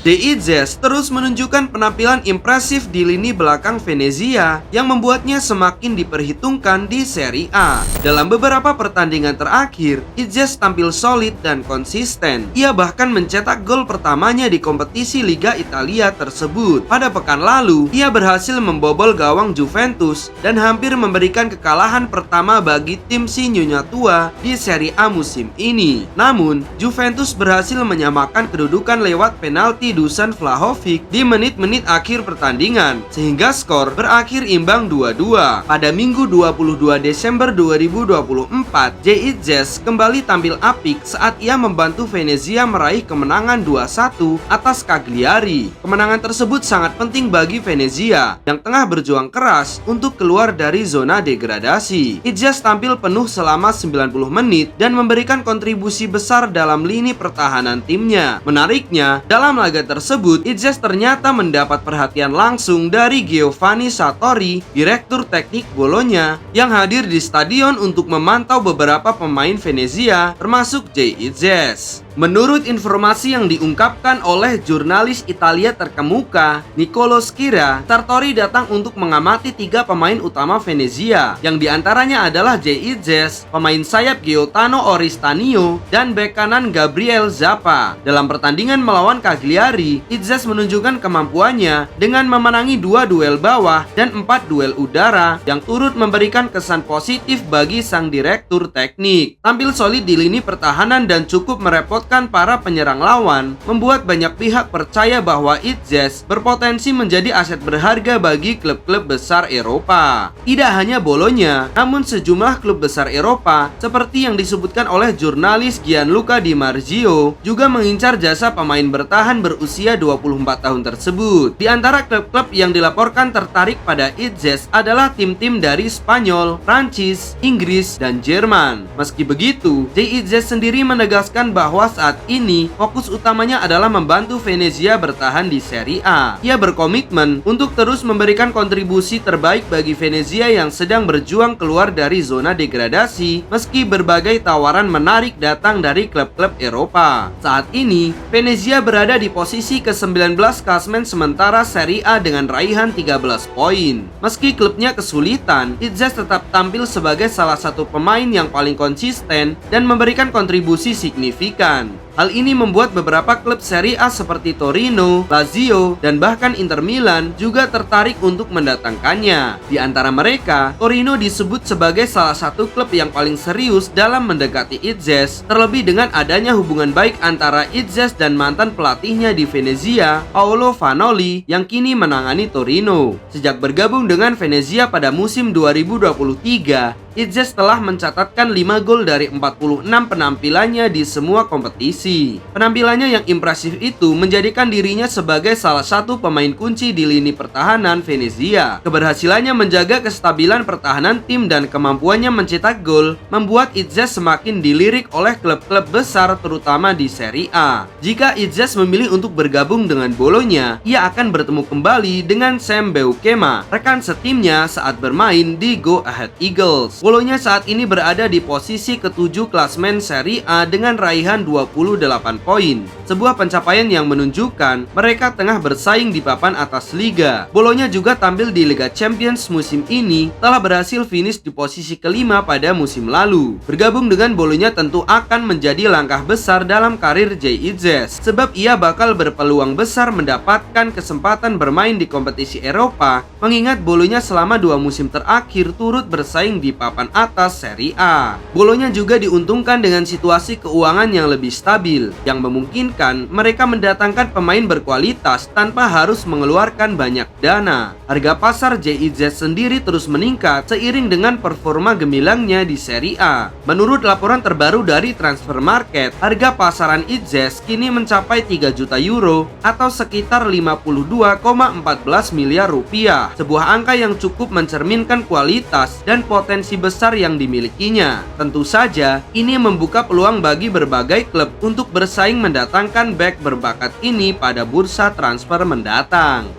DIZ terus menunjukkan penampilan impresif di lini belakang Venezia yang membuatnya semakin diperhitungkan di Serie A. Dalam beberapa pertandingan terakhir, Izes tampil solid dan konsisten. Ia bahkan mencetak gol pertamanya di kompetisi Liga Italia tersebut. Pada pekan lalu, ia berhasil membobol gawang Juventus dan hampir memberikan kekalahan pertama bagi tim si Nyonya Tua di Serie A musim ini. Namun, Juventus berhasil menyamakan kedudukan lewat penalti Dusan Vlahovic di menit-menit akhir pertandingan, sehingga skor berakhir imbang 2-2. Pada Minggu 22 Desember 2024, JIZ kembali tampil apik saat ia membantu Venezia meraih kemenangan 2-1 atas Cagliari. Kemenangan tersebut sangat penting bagi Venezia yang tengah berjuang keras untuk keluar dari zona degradasi. Izes tampil penuh selama 90 menit dan memberikan kontribusi besar dalam lini pertahanan timnya. Menariknya, dalam laga tersebut, Izes ternyata mendapat perhatian langsung dari Giovanni Sartori, direktur teknik Bologna, yang hadir di stadion untuk memantau beberapa pemain Venezia, termasuk JIZ. Menurut informasi yang diungkapkan oleh jurnalis Italia terkemuka, Nicolo Schira, Sartori datang untuk mengamati 3 pemain utama Venezia, yang diantaranya adalah JIZ, pemain sayap Gaetano Oristanio, dan bek kanan Gabriel Zappa. Dalam pertandingan melawan Cagliari, Izes menunjukkan kemampuannya dengan memenangi 2 duel bawah dan 4 duel udara yang turut memberikan kesan positif bagi sang direktur teknik. Tampil solid di lini pertahanan dan cukup merepotkan para penyerang lawan, membuat banyak pihak percaya bahwa Izes berpotensi menjadi aset berharga bagi klub-klub besar Eropa. Tidak hanya Bologna, namun sejumlah klub besar Eropa seperti yang disebutkan oleh jurnalis Gianluca Di Marzio juga mengincar jasa pemain bertahan berusia 24 tahun tersebut. Di antara klub-klub yang dilaporkan tertarik pada Izes adalah tim-tim dari Spanyol, Prancis, Inggris, dan Jerman. Meski begitu, JIZ sendiri menegaskan bahwa saat ini fokus utamanya adalah membantu Venezia bertahan di Serie A. Ia berkomitmen untuk terus memberikan kontribusi terbaik bagi Venezia yang sedang berjuang keluar dari zona degradasi meski berbagai tawaran menarik datang dari klub-klub Eropa. Saat ini, Venezia berada di posisi ke-19 klasemen sementara Serie A dengan raihan 13 poin. Meski klubnya kesulitan, Izes tetap tampil sebagai salah satu pemain yang paling konsisten dan memberikan kontribusi signifikan. Hal ini membuat beberapa klub Serie A seperti Torino, Lazio, dan bahkan Inter Milan juga tertarik untuk mendatangkannya. Di antara mereka, Torino disebut sebagai salah satu klub yang paling serius dalam mendekati Izes, terlebih dengan adanya hubungan baik antara Izes dan mantan pelatihnya di Venezia, Paolo Vanoli, yang kini menangani Torino. Sejak bergabung dengan Venezia pada musim 2023, Izes telah mencatatkan 5 gol dari 46 penampilannya di semua kompetisi. Penampilannya yang impresif itu menjadikan dirinya sebagai salah satu pemain kunci di lini pertahanan Venezia. Keberhasilannya menjaga kestabilan pertahanan tim dan kemampuannya mencetak gol membuat Izes semakin dilirik oleh klub-klub besar terutama di Serie A. Jika Izes memilih untuk bergabung dengan Bologna, ia akan bertemu kembali dengan Sam Beukema, rekan setimnya saat bermain di Go Ahead Eagles. Bologna saat ini berada di posisi ke-7 klasemen Serie A dengan raihan 28 poin. Sebuah pencapaian yang menunjukkan mereka tengah bersaing di papan atas liga. Bologna juga tampil di Liga Champions musim ini, telah berhasil finish di posisi ke-5 pada musim lalu. Bergabung dengan Bologna tentu akan menjadi langkah besar dalam karir JIZ, sebab ia bakal berpeluang besar mendapatkan kesempatan bermain di kompetisi Eropa, mengingat Bologna selama 2 musim terakhir turut bersaing di papan atas Serie A. Bologna juga diuntungkan dengan situasi keuangan yang lebih stabil, yang memungkinkan mereka mendatangkan pemain berkualitas tanpa harus mengeluarkan banyak dana. Harga pasar JIZ sendiri terus meningkat seiring dengan performa gemilangnya di Serie A. Menurut laporan terbaru dari Transfer Market, harga pasaran Izes kini mencapai 3 juta euro atau sekitar 52,14 miliar rupiah. Sebuah angka yang cukup mencerminkan kualitas dan potensi besar yang dimilikinya. Tentu saja, ini membuka peluang bagi berbagai klub untuk bersaing mendatangkan bek berbakat ini pada bursa transfer mendatang.